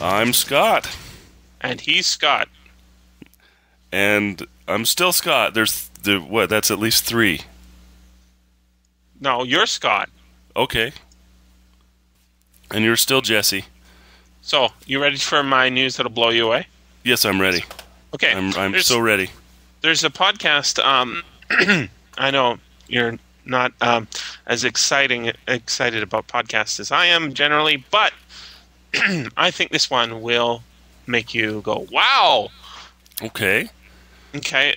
I'm Scott. And he's Scott. And I'm still Scott. That's at least 3. No, you're Scott. Okay. And you're still Jesse. So, you ready for my news that'll blow you away? Yes, I'm ready. Okay. I'm so ready. There's a podcast, I know you're not as excited about podcasts as I am generally, but I think this one will make you go, wow! Okay. Okay.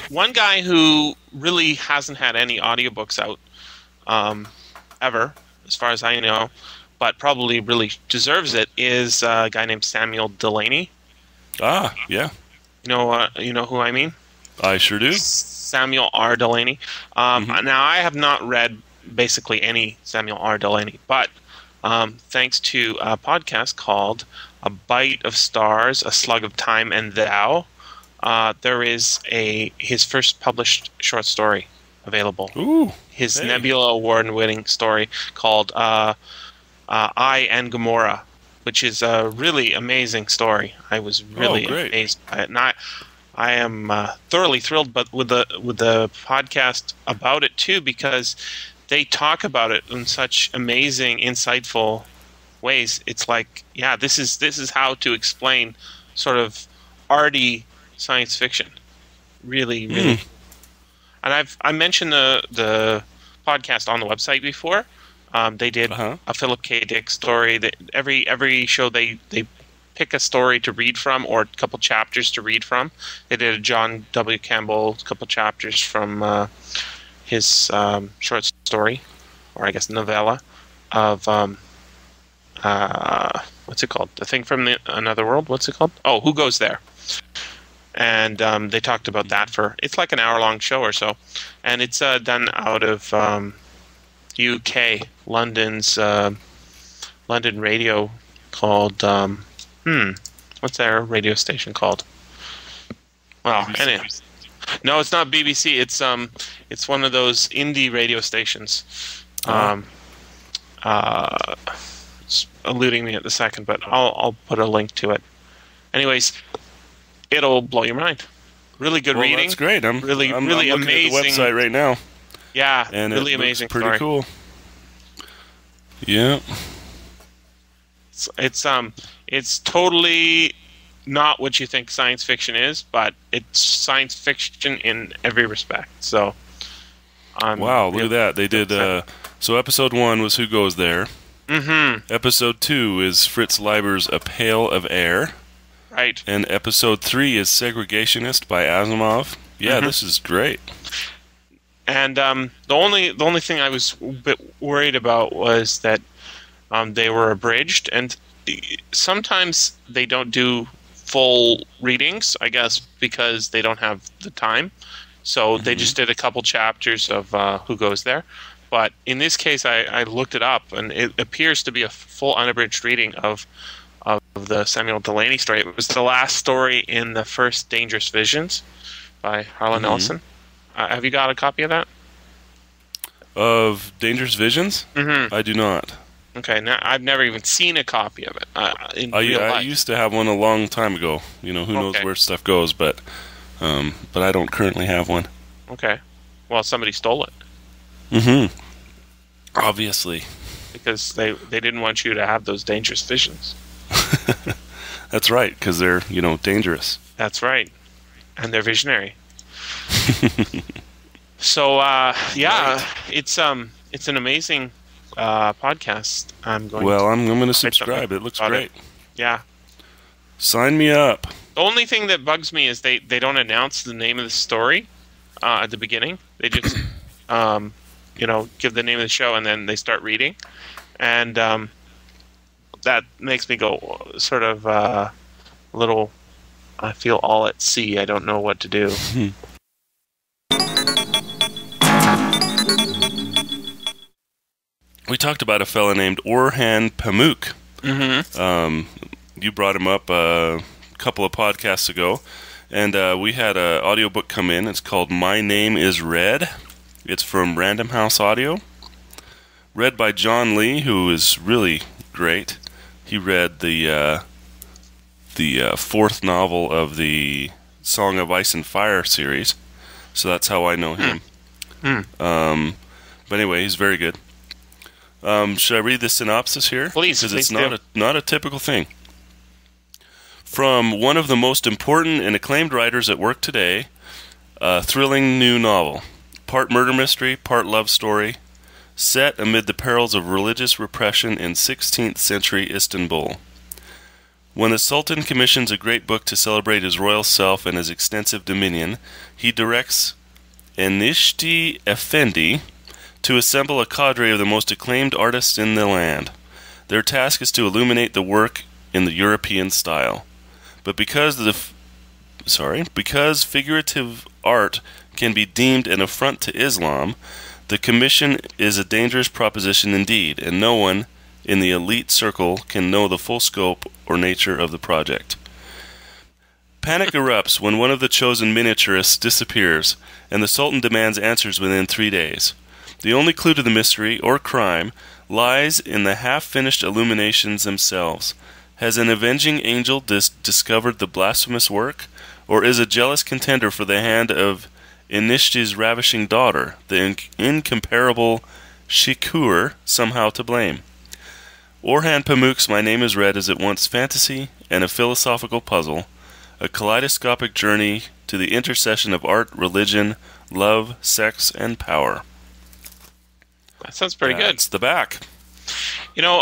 One guy who really hasn't had any audiobooks out ever, as far as I know, but probably really deserves it, is a guy named Samuel Delaney. Ah, yeah. You know who I mean? I sure do. Samuel R. Delaney. Now, I have not read basically any Samuel R. Delaney, but thanks to a podcast called A Bite of Stars, A Slug of Time, and Thou, there is his first published short story available. Ooh, his Nebula Award-winning story called I and Gomorrah, which is a really amazing story. I was really amazed by it. And I am thoroughly thrilled with the podcast about it, too, because they talk about it in such amazing, insightful ways. It's like, yeah, this is how to explain sort of arty science fiction. Really, really. And I mentioned the podcast on the website before. They did a Philip K. Dick story. That every show they pick a story to read from or a couple chapters to read from. They did a John W. Campbell couple chapters from his short story, or I guess novella, of what's it called? The Thing from Another World. What's it called? Oh, Who Goes There? And they talked about that it's like an hour-long show or so, and it's done out of UK, London's London radio called what's their radio station called? Well, anyway. No, it's not BBC. It's one of those indie radio stations. It's eluding me at the second, but I'll put a link to it. Anyways, it'll blow your mind. Really good reading. That's great. I'm really looking amazing. at the website right now. Yeah, and really it amazing. Looks pretty story. Cool. Yeah. It's totally not what you think science fiction is, but it's science fiction in every respect. So, wow, look at that! They did. So episode 1 was Who Goes There. Mm-hmm. Episode 2 is Fritz Leiber's A Pail of Air. Right. And episode 3 is Segregationist by Asimov. Yeah, This is great. And the only thing I was a bit worried about was that they were abridged, and sometimes they don't do full readings, I guess, because they don't have the time. So they just did a couple chapters of Who Goes There. But in this case, I looked it up, and it appears to be a full unabridged reading of the Samuel Delaney story. It was the last story in the first Dangerous Visions by Harlan Ellison. Have you got a copy of that? Of Dangerous Visions? Mm-hmm. I do not. Okay, now I've never even seen a copy of it in real life. I used to have one a long time ago. Who knows where stuff goes, but I don't currently have one. Okay. Well, somebody stole it. Mm-hmm. Obviously. Because they didn't want you to have those dangerous visions. That's right, because they're, dangerous. That's right. And they're visionary. So, right. It's an amazing podcast. I'm going to subscribe. It looks great. Yeah. Sign me up. The only thing that bugs me is they don't announce the name of the story at the beginning. They just give the name of the show and then they start reading, and that makes me go sort of a little. I feel all at sea. I don't know what to do. We talked about a fella named Orhan Pamuk. Mm-hmm. You brought him up a couple of podcasts ago, And we had an audiobook come in. It's called My Name is Red. It's from Random House Audio. Read by John Lee, who is really great. He read the fourth novel of the Song of Ice and Fire series. So that's how I know him. But anyway, he's very good. Should I read the synopsis here? Please, because it's not a typical thing. From one of the most important and acclaimed writers at work today, a thrilling new novel. Part murder mystery, part love story, set amid the perils of religious repression in 16th century Istanbul. When the Sultan commissions a great book to celebrate his royal self and his extensive dominion, he directs Enişte Effendi to assemble a cadre of the most acclaimed artists in the land. Their task is to illuminate the work in the European style. But because figurative art can be deemed an affront to Islam, the commission is a dangerous proposition indeed, and no one in the elite circle can know the full scope or nature of the project. Panic erupts when one of the chosen miniaturists disappears, and the Sultan demands answers within 3 days. The only clue to the mystery, or crime, lies in the half-finished illuminations themselves. Has an avenging angel discovered the blasphemous work, or is a jealous contender for the hand of Enişte's ravishing daughter, the incomparable Shikur, somehow to blame? Orhan Pamuk's My Name is Red is at once fantasy and a philosophical puzzle, a kaleidoscopic journey to the intersection of art, religion, love, sex, and power. That sounds pretty good. That's the back. You know,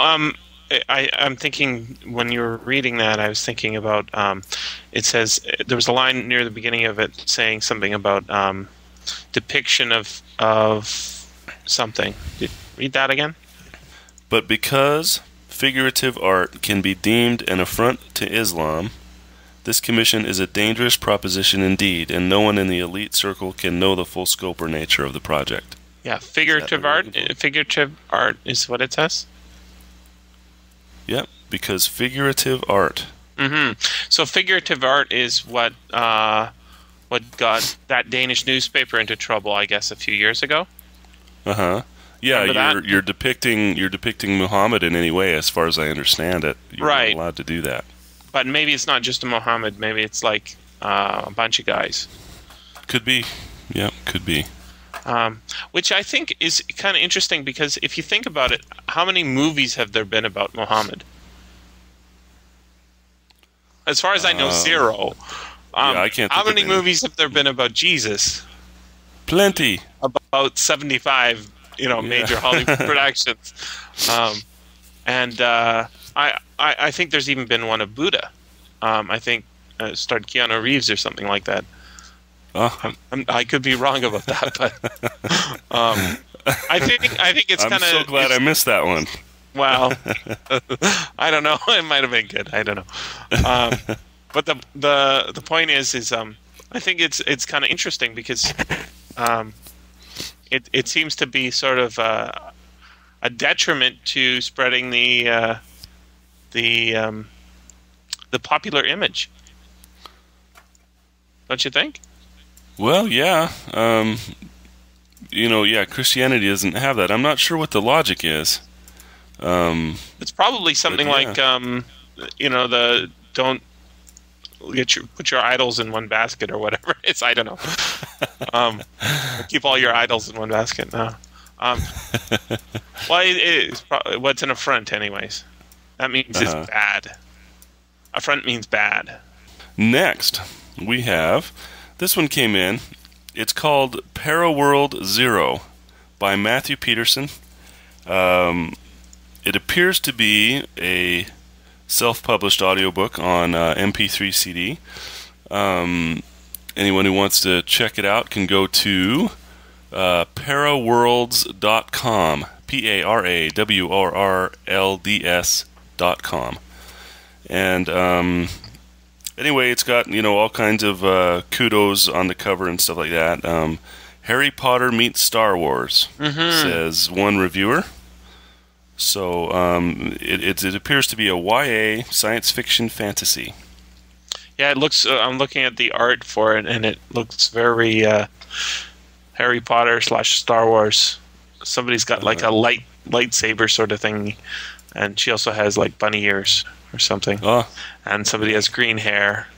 I'm thinking, when you were reading that, I was thinking about, it says, there was a line near the beginning of it saying something about depiction of something. Read that again? But because figurative art can be deemed an affront to Islam, this commission is a dangerous proposition indeed, and no one in the elite circle can know the full scope or nature of the project. Yeah, figurative art is what it says? Yep, because figurative art. Mm-hmm. So figurative art is what got that Danish newspaper into trouble, I guess, a few years ago. Uh-huh. Yeah, you're depicting Muhammad in any way, as far as I understand it. You're not allowed to do that. But maybe it's not just a Muhammad. Maybe it's like a bunch of guys. Could be. Yeah, could be. Which I think is kind of interesting, because if you think about it, how many movies have there been about Muhammad? As far as I know, zero. I can't think how many of movies have there been about Jesus? Plenty. About 75, major Hollywood productions. And I think there's even been one of Buddha. I think starred Keanu Reeves or something like that. I could be wrong about that, but I think it's kind of. I'm so glad I missed that one. Well, I don't know. It might have been good. I don't know. But the point is I think it's kind of interesting, because it seems to be sort of a detriment to spreading the popular image. Don't you think? Well, yeah. Christianity doesn't have that. I'm not sure what the logic is. It's probably something like, the don't put your idols in one basket or whatever it is. I don't know. Keep all your idols in one basket. No. Well, it's what's an affront, anyways? That means it's bad. Affront means bad. Next, we have... This one came in. It's called Paraworld Zero by Matthew Peterson. It appears to be a self-published audiobook on MP3 CD. Anyone who wants to check it out can go to paraworlds.com. PARAWRRLDS.com. And anyway, it's got, all kinds of kudos on the cover and stuff like that. Harry Potter meets Star Wars, says one reviewer. So it appears to be a YA science fiction fantasy. Yeah, it looks. I'm looking at the art for it, and it looks very Harry Potter / Star Wars. Somebody's got like a lightsaber sort of thing, and she also has like bunny ears or something. Oh. And somebody has green hair.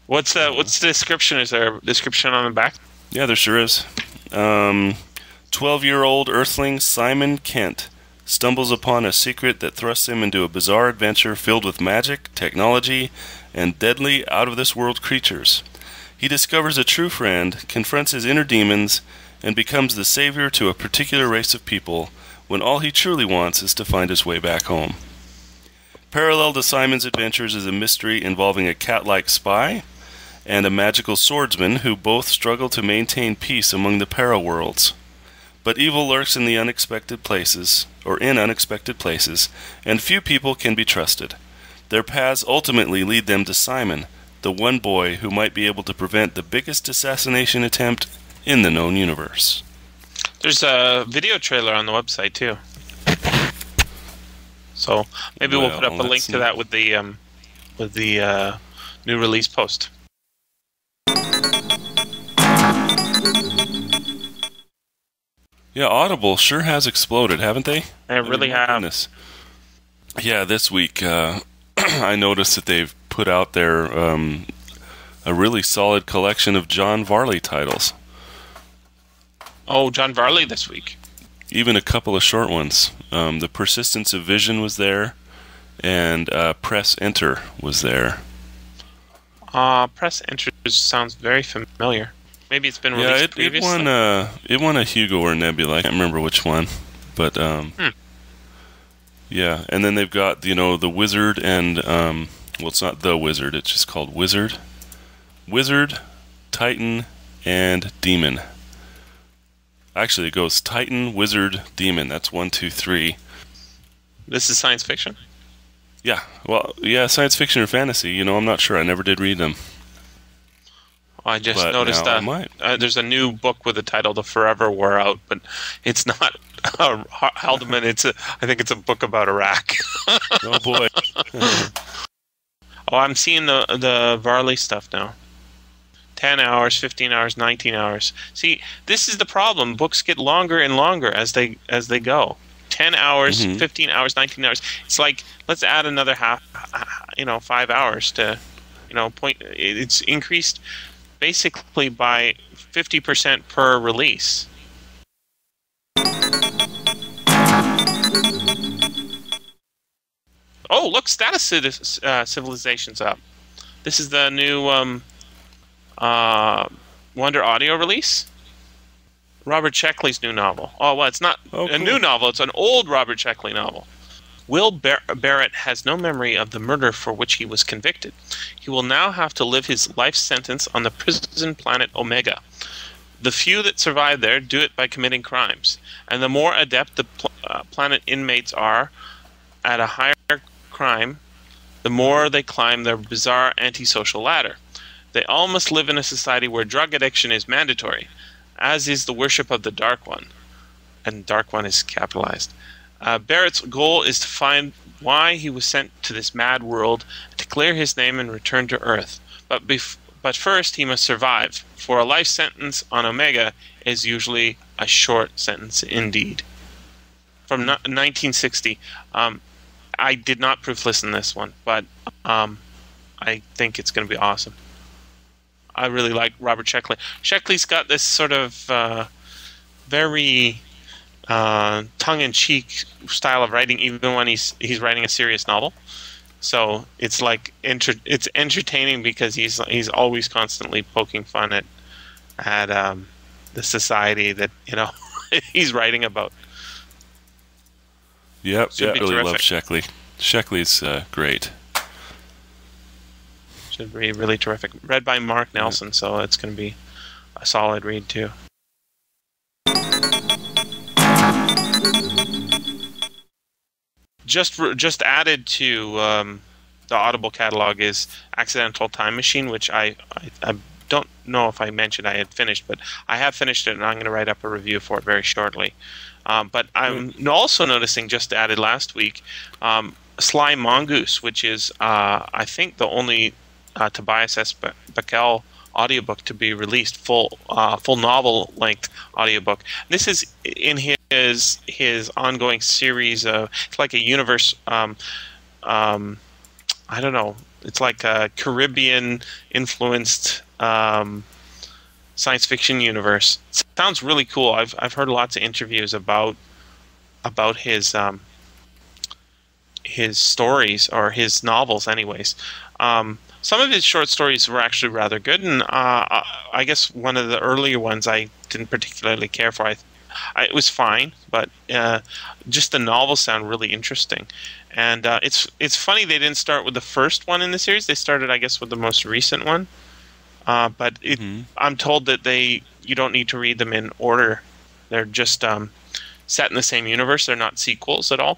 What's the description? Is there a description on the back? Yeah, there sure is. 12-year-old Earthling Simon Kent stumbles upon a secret that thrusts him into a bizarre adventure filled with magic, technology, and deadly out-of-this-world creatures. He discovers a true friend, confronts his inner demons, and becomes the savior to a particular race of people when all he truly wants is to find his way back home. Parallel to Simon's adventures is a mystery involving a cat-like spy and a magical swordsman who both struggle to maintain peace among the para-worlds. But evil lurks in unexpected places, and few people can be trusted. Their paths ultimately lead them to Simon, the one boy who might be able to prevent the biggest assassination attempt in the known universe. There's a video trailer on the website too, so maybe we'll put up a link to that with the new release post. Yeah, Audible sure has exploded, haven't they? They really have. Goodness. Yeah, this week I noticed that they've put out there a really solid collection of John Varley titles. Oh, John Varley this week. Even a couple of short ones. The Persistence of Vision was there, and Press Enter was there. Press Enter sounds very familiar. Maybe it's been released previously. It won a Hugo or Nebula. I can't remember which one, but yeah. And then they've got the Wizard and well, it's not the Wizard. It's just called Wizard, Titan, and Demon. Actually, it goes Titan, Wizard, Demon. That's 1, 2, 3. This is science fiction? Yeah. Well, yeah, science fiction or fantasy. I'm not sure. I never did read them. I just noticed there's a new book with the title "The Forever War Out," but it's not Haldeman. I think it's a book about Iraq. Oh boy! I'm seeing the Varley stuff now. 10 hours, 15 hours, 19 hours. See, this is the problem. Books get longer and longer as they go. 10 hours, 15 hours, 19 hours. It's like, let's add another 5 hours to, it's increased basically by 50% per release. Oh, look, Status Civilization's up. This is the new Wonder Audio release. Robert Sheckley's new novel. Oh, well, it's not a new novel. It's an old Robert Sheckley novel. Will Barrett has no memory of the murder for which he was convicted. He will now have to live his life sentence on the prison planet Omega. The few that survive there do it by committing crimes, and the more adept the planet inmates are at a higher crime, the more they climb their bizarre antisocial ladder. They all must live in a society where drug addiction is mandatory, as is the worship of the Dark One. And Dark One is capitalized. Barrett's goal is to find why he was sent to this mad world, to clear his name and return to Earth. But first he must survive, for a life sentence on Omega is usually a short sentence indeed. From 1960. I did not proof listen this one, but I think it's going to be awesome. I really like Robert Sheckley. Sheckley's got this sort of very tongue-in-cheek style of writing, even when he's writing a serious novel. So it's like it's entertaining because he's always constantly poking fun at the society that he's writing about. Yep, I really love Sheckley. Sheckley's great. Should be really terrific. Read by Mark Nelson, so it's going to be a solid read too. Just added to the Audible catalog is Accidental Time Machine, which I don't know if I mentioned I had finished, but I have finished it, and I'm going to write up a review for it very shortly. But I'm also noticing, just added last week, Sly Mongoose, which is I think the only Tobias S. Backel audiobook to be released, full novel length audiobook. This is in his ongoing series of, it's like a universe. I don't know. It's like a Caribbean influenced science fiction universe. It sounds really cool. I've heard lots of interviews about his stories, or his novels anyways. Some of his short stories were actually rather good, and I guess one of the earlier ones I didn't particularly care for. It was fine, but just the novels sound really interesting. And it's funny they didn't start with the first one in the series. They started, I guess, with the most recent one. But I'm told that you don't need to read them in order. They're just set in the same universe. They're not sequels at all,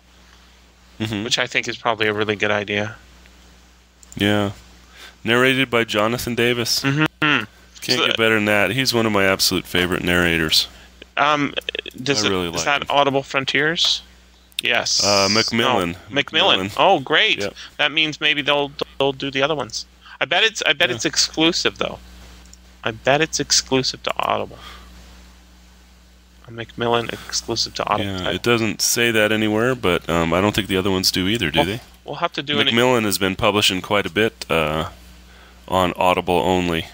which I think is probably a really good idea. Yeah. Narrated by Jonathan Davis. Can't get better than that. He's one of my absolute favorite narrators. Is that Audible Frontiers? Yes. Macmillan. No, Macmillan. Oh, great. Yep. That means maybe they'll do the other ones. I bet it's exclusive though. I bet it's exclusive to Audible. A Macmillan exclusive to Audible. Yeah, it doesn't say that anywhere, but I don't think the other ones do either, do they? We'll have to do Macmillan has been publishing quite a bit on Audible only.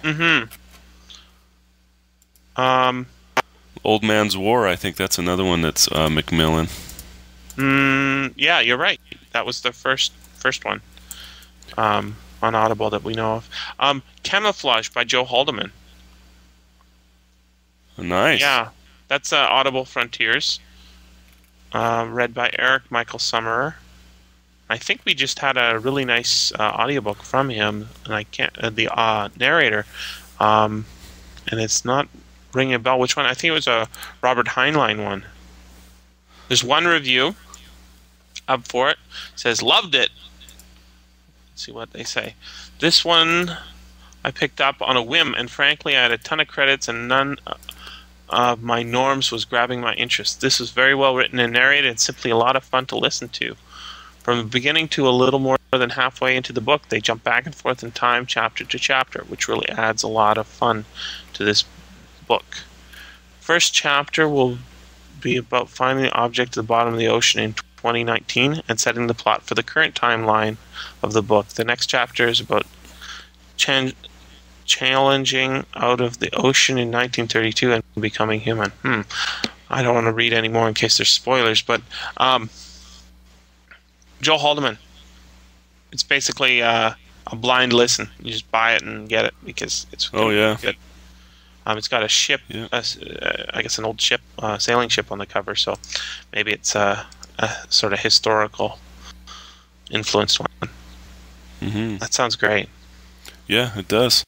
Old Man's War, I think that's another one that's Macmillan. Yeah, you're right. That was the first one on Audible that we know of. Camouflage by Joe Haldeman. Nice. Yeah, that's Audible Frontiers. Read by Eric Michael Summerer. I think we just had a really nice audiobook from him, and I can't the narrator, and it's not ringing a bell. Which one? I think it was a Robert Heinlein one. There's one review up for it. It says, loved it. Let's see what they say. This one I picked up on a whim, and frankly I had a ton of credits and none of my norms was grabbing my interest. This was very well written and narrated, and simply a lot of fun to listen to. From the beginning to a little more than halfway into the book, they jump back and forth in time, chapter to chapter, which really adds a lot of fun to this book. First chapter will be about finding the object at the bottom of the ocean in 2019 and setting the plot for the current timeline of the book. The next chapter is about challenging out of the ocean in 1932 and becoming human. I don't want to read any more in case there's spoilers, but Joe Haldeman. It's basically a blind listen. You just buy it and get it because it's good. It's got a ship, I guess an old ship, sailing ship on the cover, so maybe it's a sort of historical influenced one. That sounds great. Yeah, it does.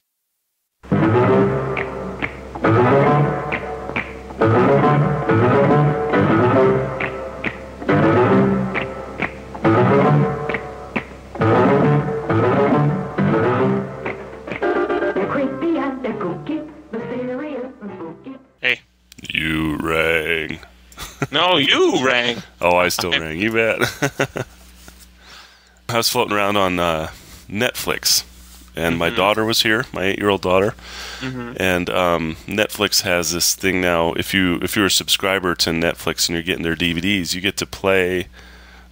Hey. You rang. No, you rang. Oh, I still rang. You bet. I was floating around on Netflix, and my daughter was here, my 8-year-old daughter. And Netflix has this thing now. If you're a subscriber to Netflix and you're getting their DVDs, you get to play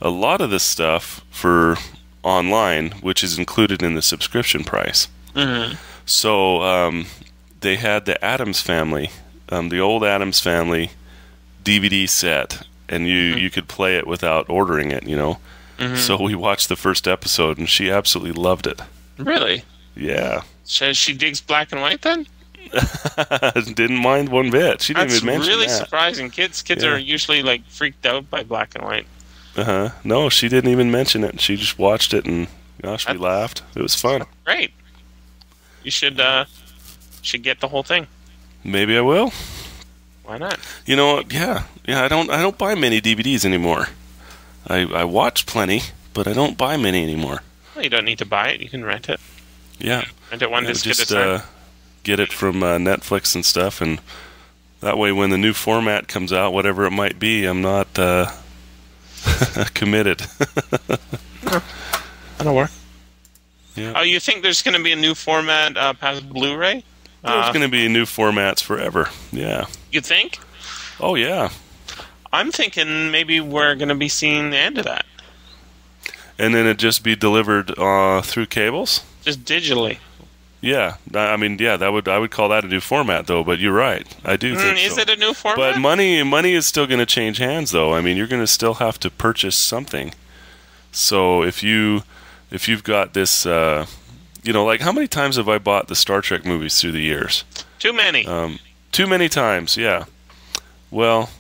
a lot of this stuff for online, which is included in the subscription price. So they had the Addams Family, the old Addams Family DVD set, and you could play it without ordering it, you know. So we watched the first episode, and she absolutely loved it. Really? Yeah. So she digs black and white then? Didn't mind one bit. She didn't even mention that. That's really surprising. Kids are usually like freaked out by black and white. No, she didn't even mention it. She just watched it, and gosh, we laughed. It was fun. Great. You should get the whole thing. Maybe I will. Why not? You know, yeah. I don't buy many DVDs anymore. I watch plenty, but I don't buy many anymore. Well, you don't need to buy it. You can rent it. Yeah. Rent it one disc at a time. Get it from Netflix and stuff, and that way when the new format comes out, whatever it might be, I'm not committed. That'll work. Yeah. Oh, you think there's going to be a new format past Blu-ray? There's going to be new formats forever. Yeah. You think? Oh, yeah. I'm thinking maybe we're going to be seeing the end of that. And then it'd just be delivered through cables? Just digitally. Yeah. I mean, yeah, I would call that a new format, though, but you're right. I do think Is it a new format? But money is still going to change hands, though. I mean, you're going to still have to purchase something. So if you've got this, like how many times have I bought the Star Trek movies through the years? Too many. Too many times, yeah. Well,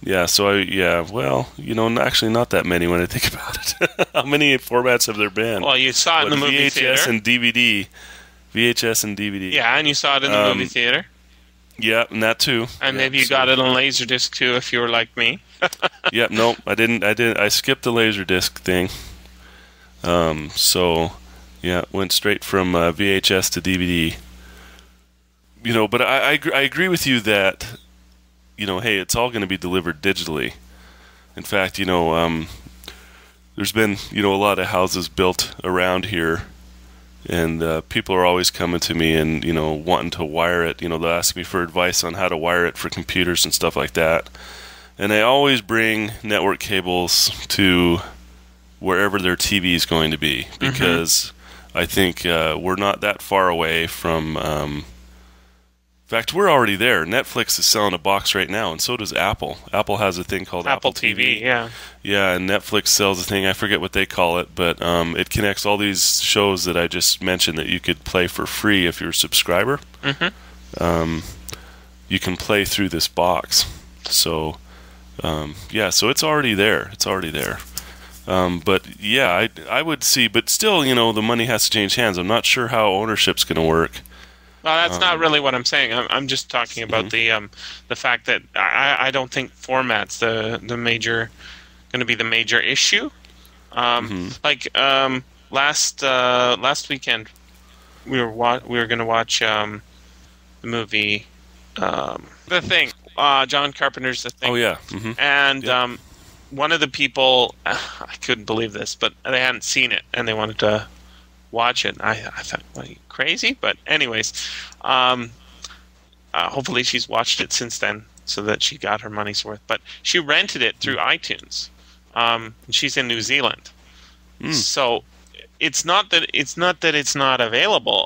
yeah, so actually not that many when I think about it. How many formats have there been? Well, you saw it in the movie theater. VHS and DVD. VHS and DVD. Yeah, and you saw it in the movie theater. Yeah, and that too. And maybe you got it on Laserdisc too, if you were like me. Yep, nope, I didn't. I skipped the Laserdisc thing. Went straight from VHS to DVD. But I agree with you that, hey, it's all going to be delivered digitally. In fact, there's been, a lot of houses built around here, and people are always coming to me and, wanting to wire it. They'll ask me for advice on how to wire it for computers and stuff like that. And they always bring network cables to wherever their TV is going to be, because I think we're not that far away from... in fact, we're already there. Netflix is selling a box right now, and so does Apple. Apple has a thing called Apple TV. Yeah. Yeah, and Netflix sells a thing, I forget what they call it, but it connects all these shows that I just mentioned that you could play for free if you're a subscriber. You can play through this box. So, so it's already there. It's already there. But yeah, I would see, but still, the money has to change hands. I'm not sure how ownership's going to work. Well, that's not really what I'm saying. I'm just talking about the fact that I don't think format's the major going to be the major issue. Like last weekend, we were going to watch the movie The Thing. John Carpenter's The Thing. Oh yeah, and one of the people, I couldn't believe this, but they hadn't seen it and they wanted to watch it. I thought, what, are you crazy? But anyways, hopefully she's watched it since then so that she got her money's worth. But she rented it through iTunes. She's in New Zealand. So it's not that it's not available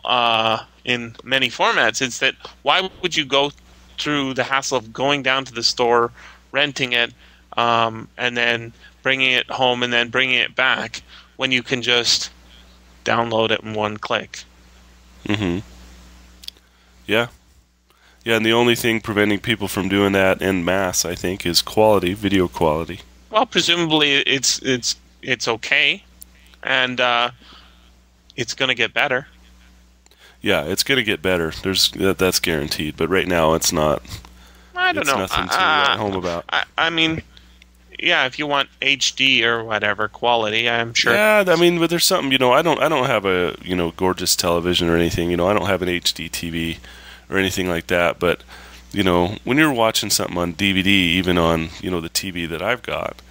in many formats. It's that why would you go through the hassle of going down to the store, renting it, and then bringing it home and then bringing it back when you can just download it in one click? Yeah, and the only thing preventing people from doing that en masse, I think, is quality, video quality. Well, presumably it's okay, and it's going to get better. Yeah, it's going to get better. That's guaranteed. But right now, it's not. I don't know. Nothing to write home about. I mean, yeah, if you want HD or whatever quality, I'm sure. Yeah, I mean, but there's something. I don't have a gorgeous television or anything. I don't have an HD TV or anything like that. But when you're watching something on DVD, even on the TV that I've got,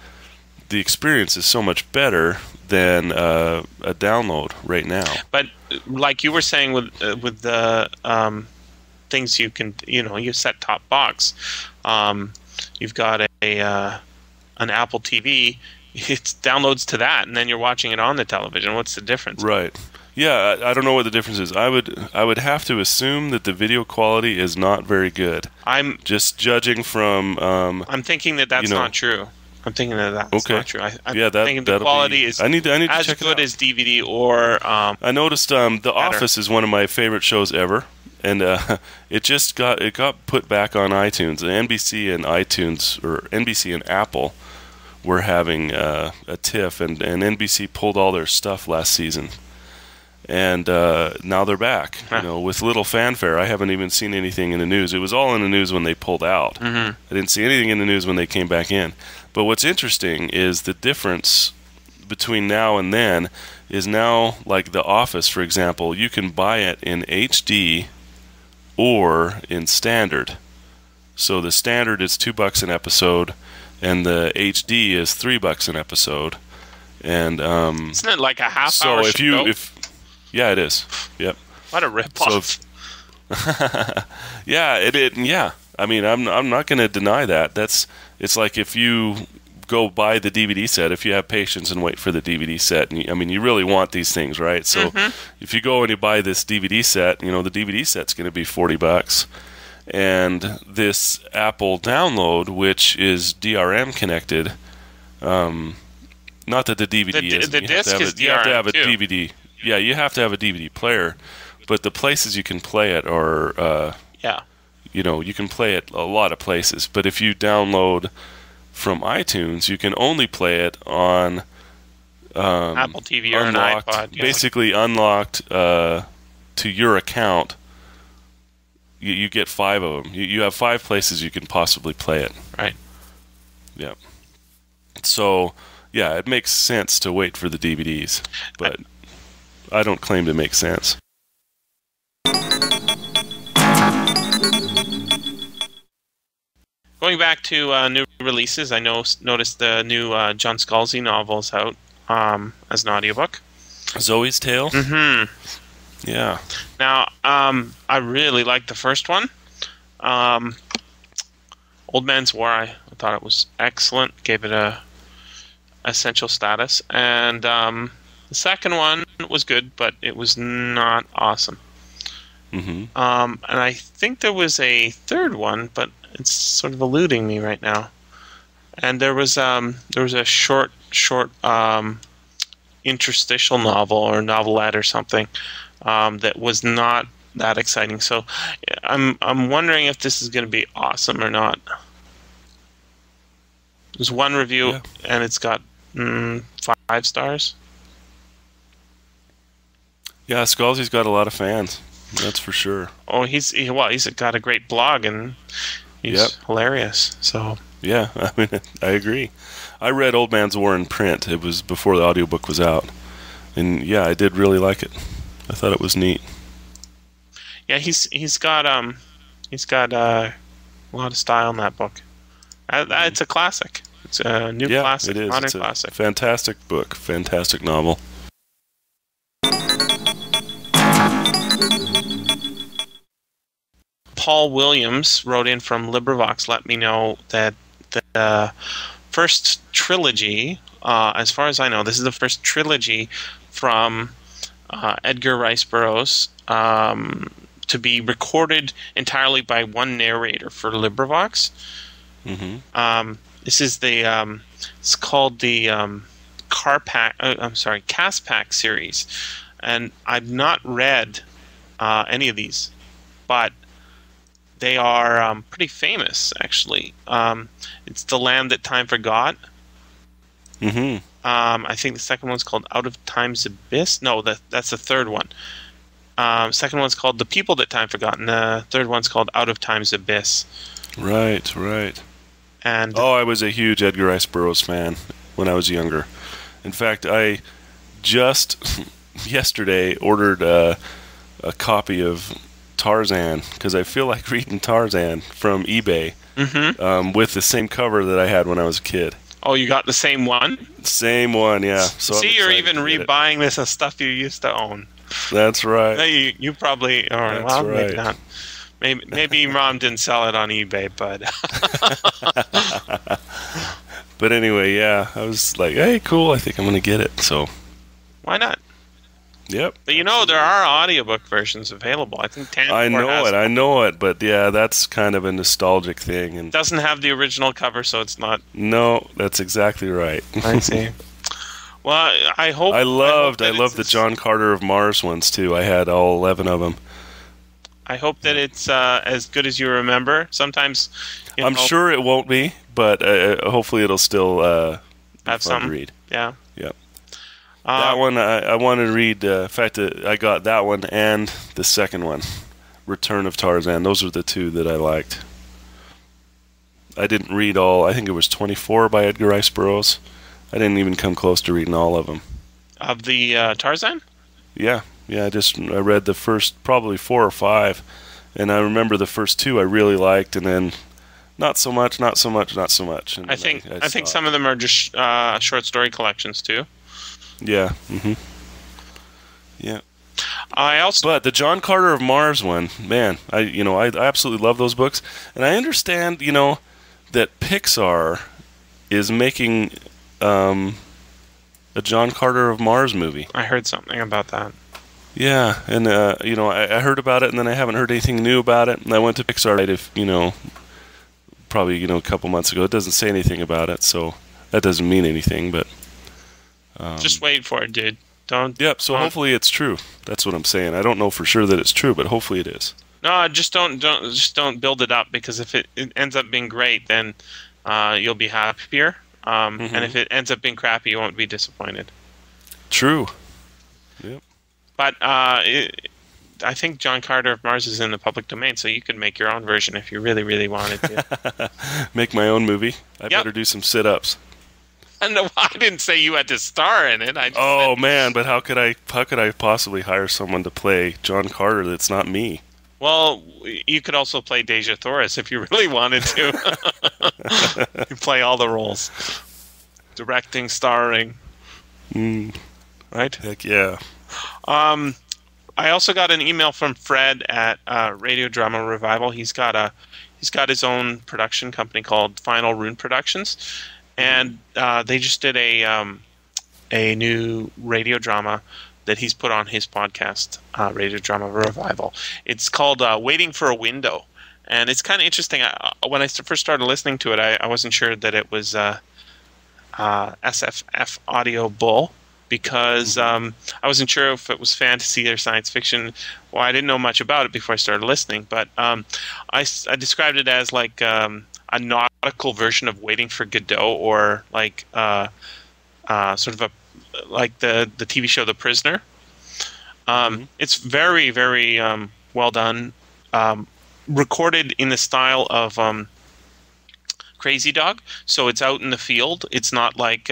the experience is so much better than a download right now. But like you were saying with the things you can, you set top box. You've got an Apple TV. It downloads to that, and then you're watching it on the television. What's the difference? Right. Yeah, I don't know what the difference is. I would have to assume that the video quality is not very good. I'm just judging from. I'm thinking that's not true. I'm thinking that's not true. I'm thinking the quality is I need to as check good it out. as DVD or. I noticed The better. Office is one of my favorite shows ever, and it got put back on iTunes. NBC and iTunes, or NBC and Apple, were having a tiff, and NBC pulled all their stuff last season. And now they're back, with little fanfare. I haven't even seen anything in the news. It was all in the news when they pulled out. I didn't see anything in the news when they came back in. But what's interesting is the difference between now and then is now, like The Office, for example, you can buy it in HD or in standard. So the standard is $2 an episode, and the HD is $3 an episode. And isn't it like a half hour show? Yeah, it is. Yep. What a ripoff. Yeah. I mean, I'm not going to deny that. It's like if you go buy the DVD set, if you have patience and wait for the DVD set, and you really want these things, right? So if you go and you buy this DVD set, the DVD set's going to be $40. And this Apple download, which is DRM connected, not that the DVD is. The disc is DRM, you have to have a too. DVD. Yeah, you have to have a DVD player, but the places you can play it are, you can play it a lot of places. But if you download from iTunes, you can only play it on Apple TV or unlocked, an iPod. Yeah. Basically unlocked to your account. You get 5 of them. You have 5 places you can possibly play it. Right. Yeah. So, yeah, it makes sense to wait for the DVDs, but I don't claim to make sense. Going back to new releases, I noticed the new John Scalzi novel's out as an audiobook. Zoe's Tale? Mm-hmm. Yeah. Now, I really liked the first one. Old Man's War, I thought it was excellent. Gave it a essential status. And the second one was good, but it was not awesome. Mm-hmm. And I think there was a third one, but it's sort of eluding me right now. And there was a short interstitial novel or novelette or something that was not that exciting. So I'm wondering if this is going to be awesome or not. There's one review and it's got 5 stars. Yeah, Scalzi's got a lot of fans. That's for sure. Oh, he's got a great blog and he's hilarious. So yeah, I mean, I agree. I read Old Man's War in print. It was before the audiobook was out, and yeah, I did really like it. I thought it was neat. Yeah, he's got a lot of style in that book. It's a classic. It's a new classic, it is. modern classic. Fantastic book, fantastic novel. Paul Williams wrote in from LibriVox, let me know that the first trilogy, as far as I know, this is the first trilogy from Edgar Rice Burroughs to be recorded entirely by one narrator for LibriVox. Mm-hmm. This is it's called the Caspack series, and I've not read any of these, but they are pretty famous, actually. It's The Land That Time Forgot. Mm-hmm. I think the second one's called Out of Time's Abyss. No, that's the third one. Second one's called The People That Time Forgot, and the third one's called Out of Time's Abyss. Right. And I was a huge Edgar Rice Burroughs fan when I was younger. In fact, I just yesterday ordered a copy of Tarzan because I feel like reading Tarzan from eBay with the same cover that I had when I was a kid. Oh, you got the same one? Same one, yeah. So see, you're even rebuying this as stuff you used to own. That's right. You probably are. That's well, right. Maybe not. Maybe Mom didn't sell it on eBay, but. But anyway, yeah, I was like, hey, cool, I think I'm going to get it. So. Why not? Yep. But there are audiobook versions available. I think I know it, but yeah, that's kind of a nostalgic thing. And it doesn't have the original cover, so it's not. No, that's exactly right. I see. Well, I hope. I loved the John Carter of Mars ones too. I had all 11 of them. I hope that it's as good as you remember. Sometimes, I'm sure it won't be, but hopefully it'll still have fun to read. Yeah. Yep. That one I wanted to read. In fact, I got that one and the second one, Return of Tarzan. Those are the two that I liked. I didn't read all. I think it was 24 by Edgar Rice Burroughs. I didn't even come close to reading all of them. Of the Tarzan? Yeah. I read the first probably 4 or 5, and I remember the first 2 I really liked, and then not so much. And I think some of them are just short story collections too. Yeah. Mm-hmm. Yeah. But the John Carter of Mars one, man, I absolutely love those books, and I understand, that Pixar is making a John Carter of Mars movie. I heard something about that. Yeah, and I heard about it, and then I haven't heard anything new about it. And I went to Pixar, probably a couple months ago. It doesn't say anything about it, so that doesn't mean anything. But just wait for it, dude. Hopefully it's true. That's what I'm saying. I don't know for sure that it's true, but hopefully it is. No, just don't build it up, because if it ends up being great, then you'll be happier. And if it ends up being crappy, you won't be disappointed. True. Yep. But I think John Carter of Mars is in the public domain, so you could make your own version if you really, really wanted to. Make my own movie? I better do some sit-ups. No, I didn't say you had to star in it. Man, but how could I possibly hire someone to play John Carter that's not me? Well, you could also play Deja Thoris if you really wanted to. You play all the roles. Directing, starring. Right? Heck yeah. I also got an email from Fred at Radio Drama Revival. He's got his own production company called Final Rune Productions, and they just did a new radio drama that he's put on his podcast, Radio Drama Revival. It's called Waiting for a Window, and it's kind of interesting. When I first started listening to it, I wasn't sure that it was SFFaudio Bull, because I wasn't sure if it was fantasy or science fiction. Well, I didn't know much about it before I started listening, but I described it as like a nautical version of Waiting for Godot, or like sort of like the TV show The Prisoner. It's very, very well done, recorded in the style of Crazy Dog, so it's out in the field. It's not like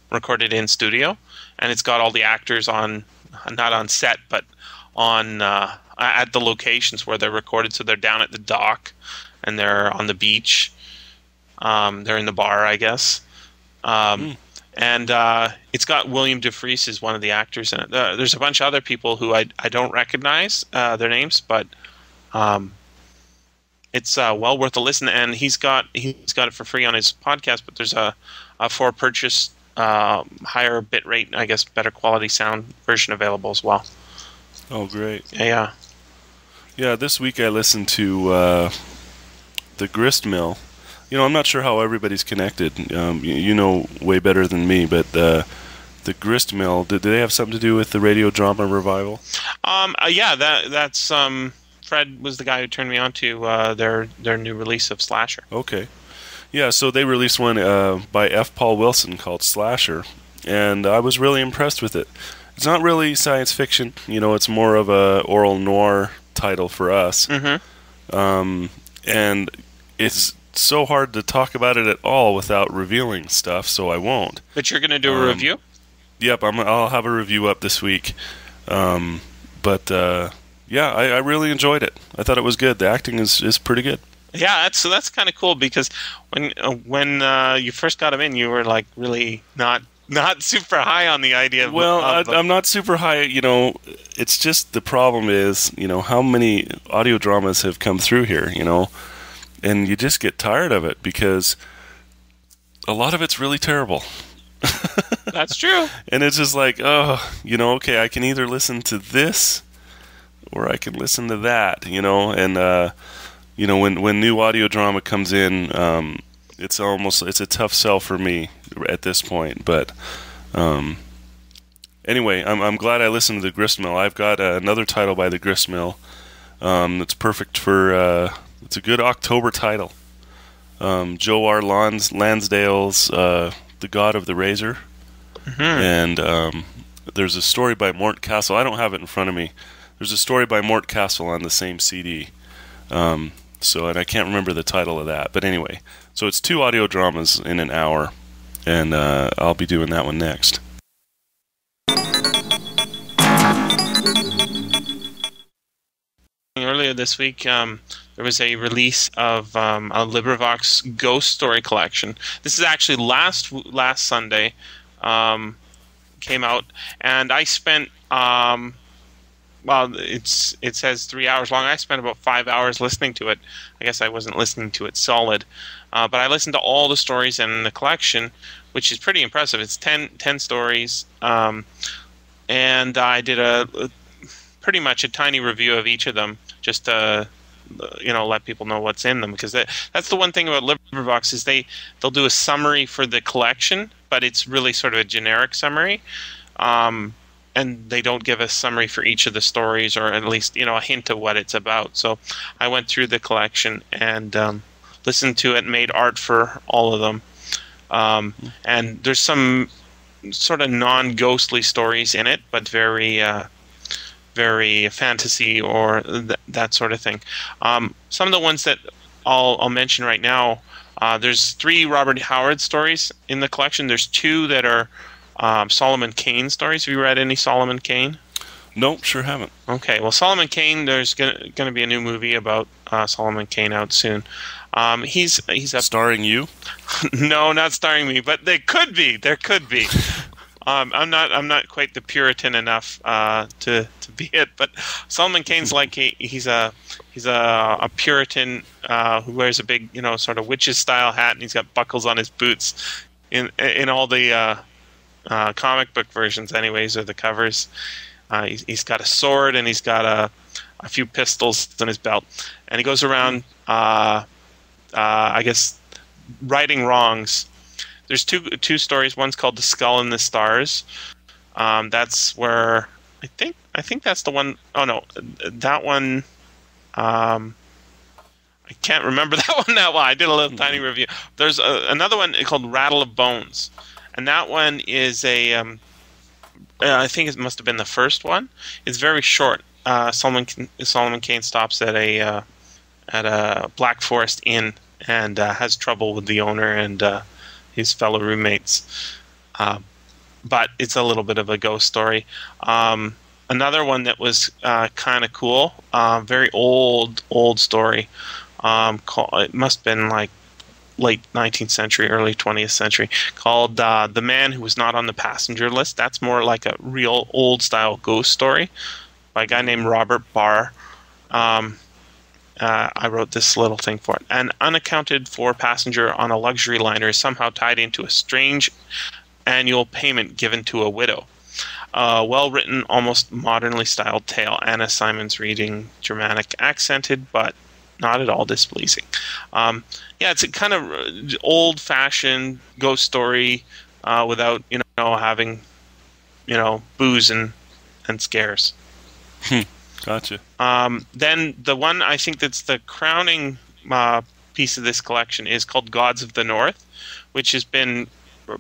recorded in studio. And it's got all the actors not on set, but on at the locations where they're recorded. So they're down at the dock, and they're on the beach. They're in the bar, I guess. And it's got William DeFries as one of the actors in it. There's a bunch of other people who I don't recognize their names, but it's well worth a listen. And he's got it for free on his podcast. But there's a for purchase, higher bit rate, I guess better quality sound version available as well. Oh, great. Yeah. This week I listened to the Grist Mill. I'm not sure how everybody's connected. You know way better than me, but the Grist Mill, did they have something to do with the Radio Drama Revival? That's Fred was the guy who turned me on to their new release of Slasher. Okay. Yeah, so they released one by F. Paul Wilson called Slasher, and I was really impressed with it. It's not really science fiction, it's more of a oral noir title for us. And it's so hard to talk about it at all without revealing stuff, so I won't. But you're going to do a review? Yep, I'll have a review up this week. I really enjoyed it. I thought it was good. The acting is pretty good. Yeah, that's kind of cool, because when you first got him in, you were like really not super high on the idea. I'm not super high. It's just the problem is how many audio dramas have come through here. And you just get tired of it because a lot of it's really terrible. That's true. And it's just like, okay, I can either listen to this or I can listen to that. And when new audio drama comes in, it's a tough sell for me at this point. But anyway, I'm glad I listened to the Grist Mill. I've got another title by the Grist Mill that's perfect for. It's a good October title. Joe R. Lansdale's The God of the Razor, and there's a story by Mort Castle. I don't have it in front of me. There's a story by Mort Castle on the same CD. And I can't remember the title of that. But anyway, so it's 2 audio dramas in an hour, and I'll be doing that one next. Earlier this week, there was a release of a LibriVox Ghost Story collection. This is actually last Sunday, came out, and I spent well, it says 3 hours long. I spent about 5 hours listening to it. I guess I wasn't listening to it solid, but I listened to all the stories in the collection, which is pretty impressive. It's 10 stories, and I did pretty much a tiny review of each of them, just to let people know what's in them, because that's the one thing about LibriVox is they'll do a summary for the collection, but it's really sort of a generic summary. And they don't give a summary for each of the stories, or at least a hint of what it's about. So I went through the collection and listened to it, and made art for all of them. And there's some sort of non-ghostly stories in it, but very very fantasy or that sort of thing. Some of the ones that I'll mention right now, there's 3 Robert Howard stories in the collection. There's 2 that are Solomon Kane stories. Have you read any Solomon Kane? Nope, sure haven't. Okay, well, Solomon Kane, there's going to be a new movie about Solomon Kane out soon. He's starring you? No, not starring me, but there could be. I'm not quite the Puritan enough to be it, but Solomon Kane's like he's a Puritan who wears a big sort of witches style hat, and he's got buckles on his boots in all the comic book versions, anyways, or the covers. He's got a sword, and he's got a few pistols in his belt, and he goes around I guess righting wrongs. There's two stories. One's called The Skull and the Stars. That's where I think that's the one. Oh no, that one. I can't remember that one that well. I did a little tiny review. There's another one called Rattle of Bones, and that one is I think it must have been the first one. It's very short. Solomon Kane stops at a Black Forest Inn and has trouble with the owner and his fellow roommates. But it's a little bit of a ghost story. Another one that was kind of cool, very old story. It must have been like late 19th century, early 20th century, called The Man Who Was Not on the Passenger List. That's more like a real old-style ghost story by a guy named Robert Barr. I wrote this little thing for it. An unaccounted-for passenger on a luxury liner is somehow tied into a strange annual payment given to a widow. Well-written, almost modernly styled tale. Anna Simon's reading, Germanic accented, but not at all displeasing. It's a kind of old-fashioned ghost story without having booze and scares. Gotcha. Then the one I think that's the crowning piece of this collection is called Gods of the North, which has been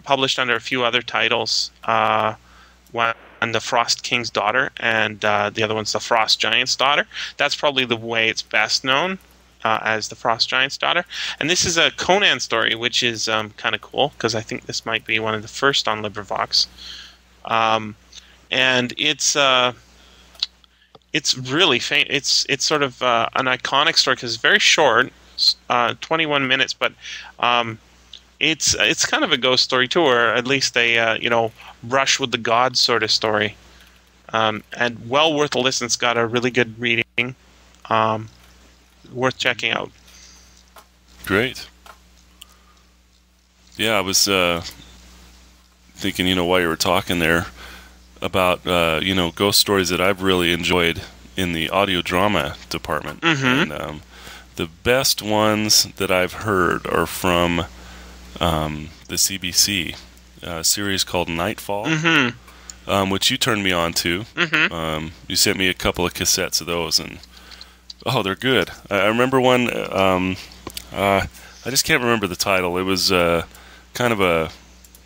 published under a few other titles. One, The Frost King's Daughter, and the other one's The Frost Giant's Daughter. That's probably the way it's best known, as The Frost Giant's Daughter. And this is a Conan story, which is kind of cool, because I think this might be one of the first on LibriVox. And it's really it's sort of an iconic story because it's very short, 21 minutes, but it's kind of a ghost story too, or at least a brush with the gods sort of story, and well worth a listen. It's got a really good reading, worth checking out. Great. Yeah, I was thinking, while you were talking there, about ghost stories that I've really enjoyed in the audio drama department. Mm-hmm. And the best ones that I've heard are from the CBC series called Nightfall, mm-hmm. Which you turned me on to. Mm-hmm. You sent me a couple of cassettes of those, and they're good. I remember one. I just can't remember the title. It was kind of a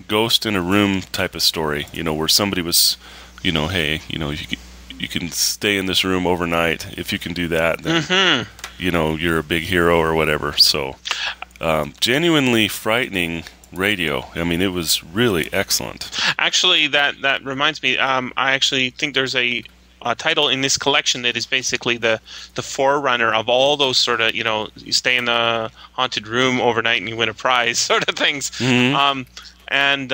ghost in a room type of story, where somebody was, hey, you can stay in this room overnight. If you can do that, then, mm-hmm. You're a big hero or whatever. So, genuinely frightening radio. I mean, it was really excellent. Actually, that reminds me, I actually think there's a title in this collection that is basically the forerunner of all those sort of, you stay in the haunted room overnight and you win a prize sort of things. Mm-hmm. And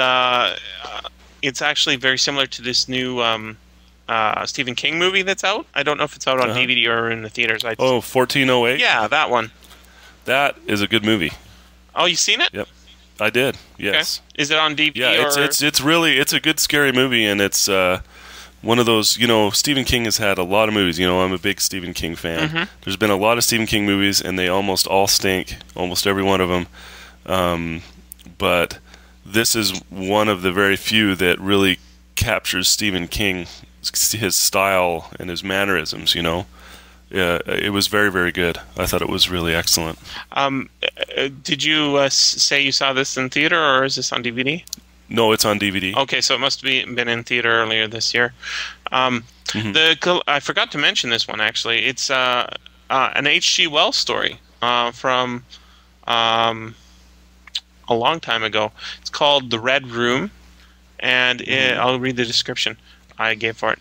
it's actually very similar to this new Stephen King movie that's out. I don't know if it's out on DVD or in the theaters. 1408? Yeah, that one. That is a good movie. Oh, you seen it? Yep. I did, yes. Okay. Is it on DVD? Yeah, it's a good scary movie, and it's one of those, Stephen King has had a lot of movies. I'm a big Stephen King fan. Mm-hmm. There's been a lot of Stephen King movies, and they almost all stink, almost every one of them. But this is one of the very few that really captures Stephen King, his style and his mannerisms, It was very, very good. I thought it was really excellent. Did you say you saw this in theater, or is this on DVD? No, it's on DVD. Okay, so it must have been in theater earlier this year. I forgot to mention this one, actually. It's an H.G. Wells story from a long time ago. It's called The Red Room, and I'll read the description I gave for it.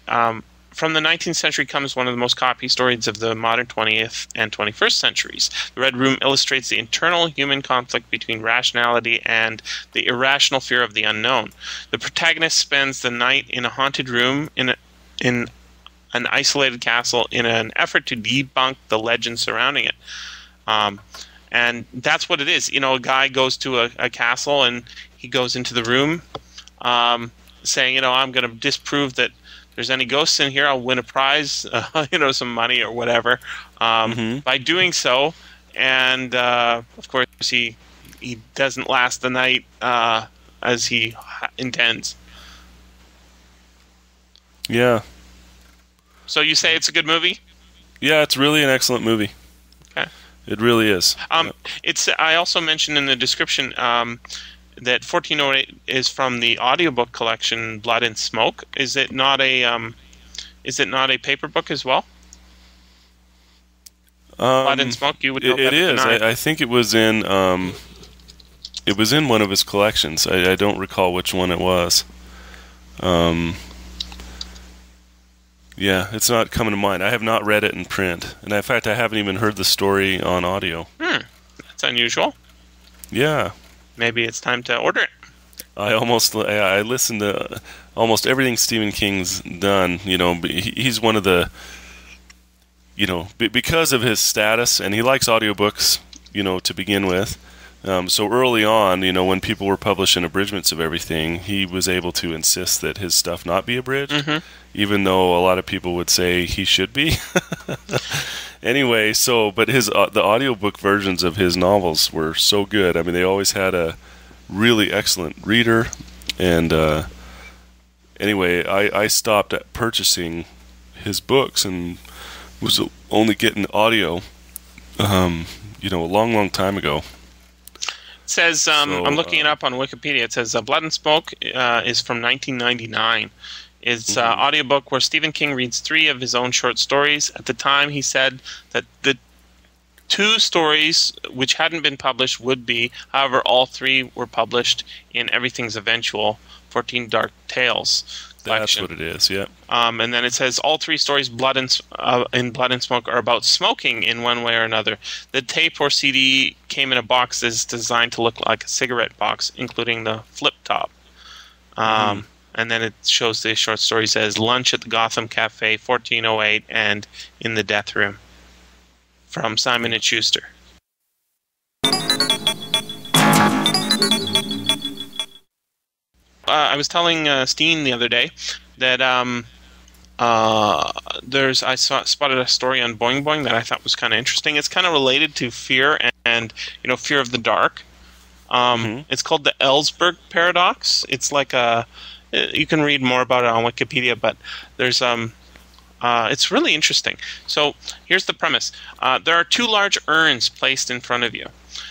From the 19th century comes one of the most copied stories of the modern 20th and 21st centuries. The Red Room illustrates the internal human conflict between rationality and the irrational fear of the unknown. The protagonist spends the night in a haunted room in an isolated castle in an effort to debunk the legend surrounding it. And that's what it is. A guy goes to a castle and he goes into the room saying, I'm going to disprove that there's any ghosts in here, I'll win a prize, some money or whatever. By doing so, and of course he doesn't last the night as he intends. Yeah. So you say it's a good movie? Yeah, it's really an excellent movie. Okay. It really is. It's. I also mentioned in the description that 1408 is from the audiobook collection Blood and Smoke. Is it not a paper book as well? Blood and Smoke, you would know it is. I think it was in one of his collections. I don't recall which one it was. Yeah, it's not coming to mind. I have not read it in print, and in fact, I haven't even heard the story on audio. That's unusual. Yeah. Maybe it's time to order it. I listened to almost everything Stephen King's done. He's one of the, because of his status, and he likes audiobooks, to begin with. So early on, when people were publishing abridgments of everything, he was able to insist that his stuff not be abridged, even though a lot of people would say he should be. Anyway, but the audiobook versions of his novels were so good. I mean, they always had a really excellent reader. And anyway, I stopped at purchasing his books and was only getting audio, a long, long time ago. It says, I'm looking it up on Wikipedia. It says Blood and Smoke is from 1999. It's an audiobook where Stephen King reads 3 of his own short stories. At the time, he said that the 2 stories which hadn't been published would be. However, all 3 were published in Everything's Eventual, 14 Dark Tales collection. That's what it is, yeah. And then it says all 3 stories in Blood and Smoke are about smoking in one way or another. The tape or CD came in a box that's designed to look like a cigarette box, including the flip top. And then it shows the short story says Lunch at the Gotham Cafe, 1408, and In the Death Room, from Simon & Schuster. I was telling Steen the other day that I spotted a story on Boing Boing that I thought was kind of interesting. It's kind of related to fear and fear of the dark. It's called the Ellsberg paradox. It's like you can read more about it on Wikipedia, but there's it's really interesting. So here's the premise. There are 2 large urns placed in front of you.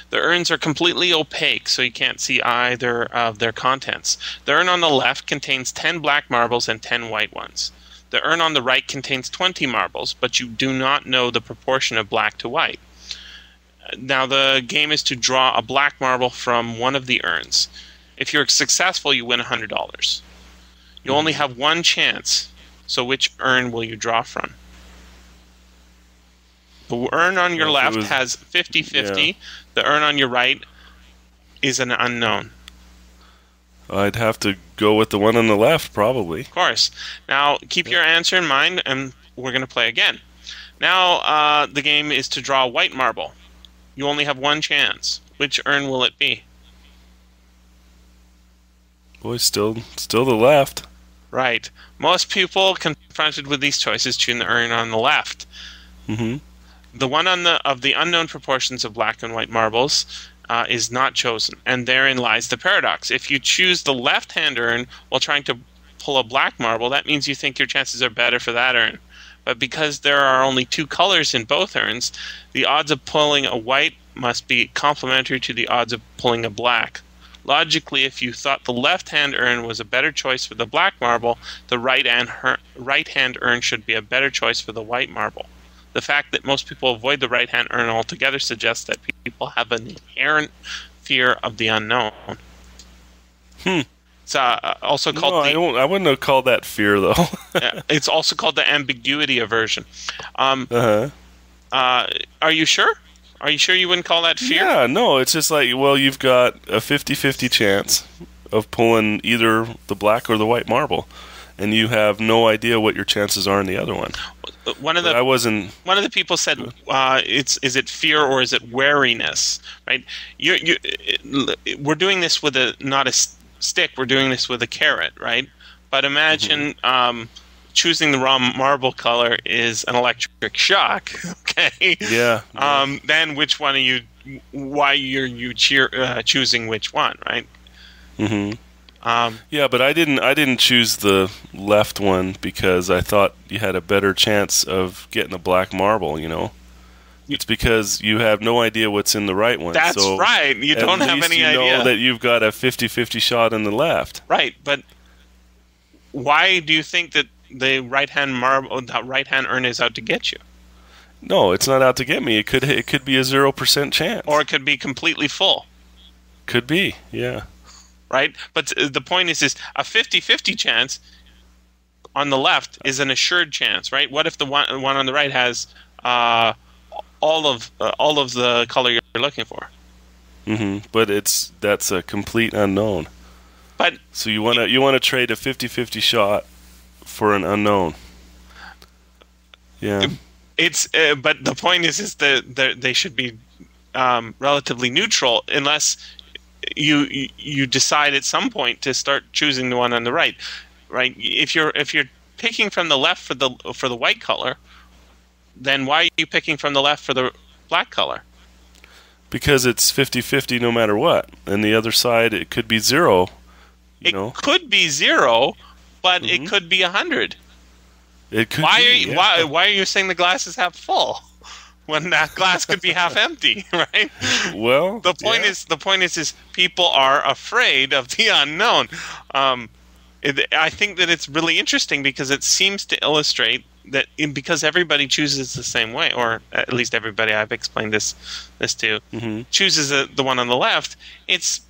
The urns are completely opaque, so you can't see either of their contents. The urn on the left contains 10 black marbles and 10 white ones. The urn on the right contains 20 marbles, but you do not know the proportion of black to white. Now the game is to draw a black marble from one of the urns. If you're successful, you win $100. You only have one chance, so which urn will you draw from? The urn on your left has 50-50. Yeah. The urn on your right is an unknown. I'd have to go with the one on the left, probably. Of course. Now, keep your answer in mind, and we're going to play again. Now, the game is to draw a white marble. You only have one chance. Which urn will it be? Boy, still the left. Right. Most people confronted with these choices choose the urn on the left. Mm-hmm. The one of the unknown proportions of black and white marbles is not chosen, and therein lies the paradox. If you choose the left-hand urn while trying to pull a black marble, that means you think your chances are better for that urn. But because there are only two colors in both urns, the odds of pulling a white must be complementary to the odds of pulling a black. Logically, if you thought the left-hand urn was a better choice for the black marble, the right-hand urn should be a better choice for the white marble. The fact that most people avoid the right-hand urn altogether suggests that people have an inherent fear of the unknown. It's also called I wouldn't have called that fear, though. It's also called the ambiguity aversion. Are you sure? Are you sure you wouldn't call that fear? Yeah, no, it's just like, well, you've got a 50-50 chance of pulling either the black or the white marble, and you have no idea what your chances are in the other one. One of the people said, is it fear or is it wariness? Right? We're doing this with not a stick. We're doing this with a carrot, right? But imagine choosing the wrong marble color is an electric shock. Okay. Yeah. Then which one are you? Why you choosing which one? Right. Mm-hmm. Yeah, but I didn't choose the left one because I thought you had a better chance of getting a black marble, you know. It's because you have no idea what's in the right one. That's right. You don't have any idea. At least you know that you've got a 50-50 shot in the left. Right, but why do you think that the right-hand urn is out to get you? No, it's not out to get me. It could be a 0% chance. Or it could be completely full. Could be, yeah. Right? But the point is a 50-50 chance on the left is an assured chance, right? What if the one on the right has all of the color you're looking for? Mm-hmm. But that's a complete unknown. But so you want to trade a 50-50 shot for an unknown. Yeah. It's but the point is that they should be relatively neutral unless you decide at some point to start choosing the one on the right. Right? If you're picking from the left for the white color, then why are you picking from the left for the black color? Because it's 50-50 no matter what. And the other side, it could be 0. It could be 0, but it could be 100. It could why are you saying the glass is half full when that glass could be half empty, right? Well, the point is people are afraid of the unknown. I think that it's really interesting because it seems to illustrate that because everybody chooses the same way, or at least everybody I've explained this to chooses the one on the left. It's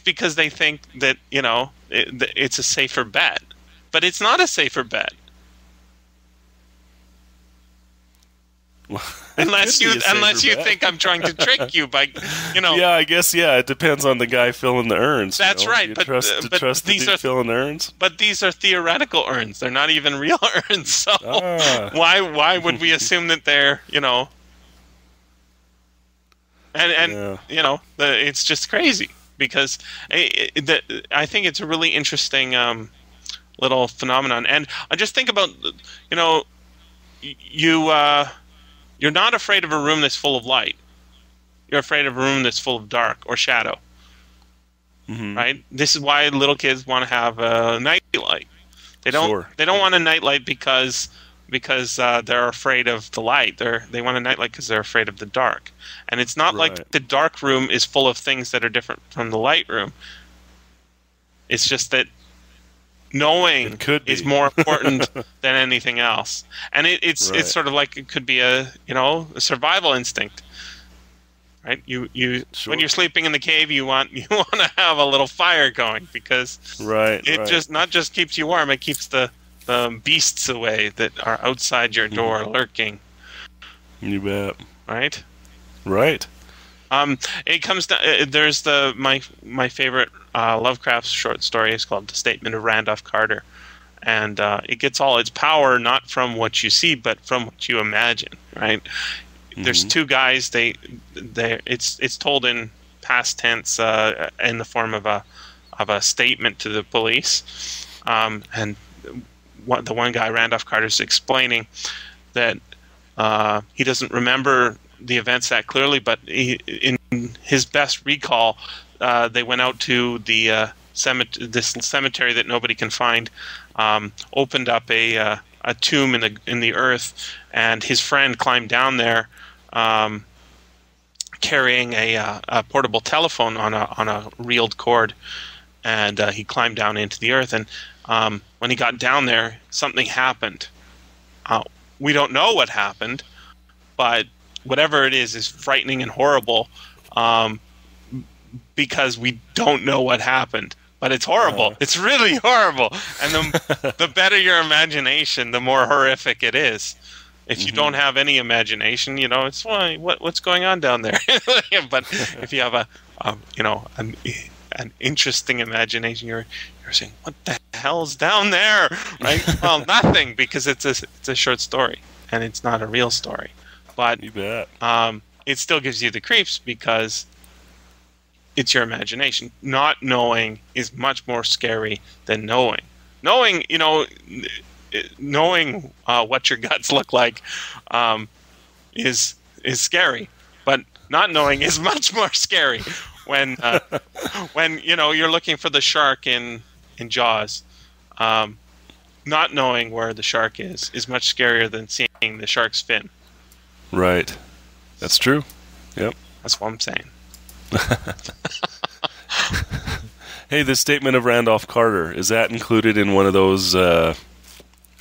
because they think that it's a safer bet, but it's not a safer bet. Well, unless you think I'm trying to trick you by Yeah, I guess it depends on the guy filling the urns. That's right. But trust the dude filling the urns. But these are theoretical urns. They're not even real urns. So why would we assume that they're it's just crazy because I think it's a really interesting little phenomenon. And I just think about you're not afraid of a room that's full of light. You're afraid of a room that's full of dark or shadow. Mm-hmm. Right? This is why little kids want to have a night light. They don't want a night light because they're afraid of the light. They want a night light because they're afraid of the dark. And it's not like the dark room is full of things that are different from the light room. It's just that knowing is more important than anything else, and it's sort of like it could be a survival instinct, right? When you're sleeping in the cave, you want to have a little fire going because just not just keeps you warm, it keeps the beasts away that are outside your door lurking. You bet. Right. It comes down. There's my favorite Lovecraft short story is called "The Statement of Randolph Carter," and it gets all its power not from what you see, but from what you imagine. Right? Mm-hmm. There's two guys. It's told in past tense in the form of a statement to the police, and the one guy, Randolph Carter's explaining that he doesn't remember the events that clearly, but in his best recall, they went out to the this cemetery that nobody can find, opened up a tomb in the earth, and his friend climbed down there, carrying a portable telephone on a reeled cord, and he climbed down into the earth. And when he got down there, something happened. We don't know what happened, but whatever it is frightening and horrible, because we don't know what happened. But it's horrible. It's really horrible. And the better your imagination, the more horrific it is. If you don't have any imagination, it's what's going on down there. But if you have an interesting imagination, you're saying, what the hell's down there? Right? Well, nothing, because it's a short story and it's not a real story. But you bet. It still gives you the creeps because it's your imagination. Not knowing is much more scary than knowing. Knowing what your guts look like is scary, but not knowing is much more scary. When you're looking for the shark in Jaws, not knowing where the shark is much scarier than seeing the shark's fin. Right. That's true. Yep. That's what I'm saying. Hey, the Statement of Randolph Carter, is that included in one of those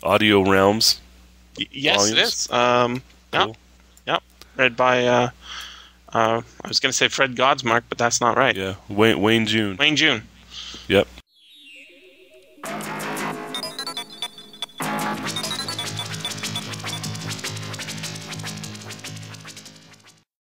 audio realms? Yes, volumes? It is. Cool. Yep. Read by I was going to say Fred Godsmark, but that's not right. Yeah, Wayne June. Wayne June. Yep.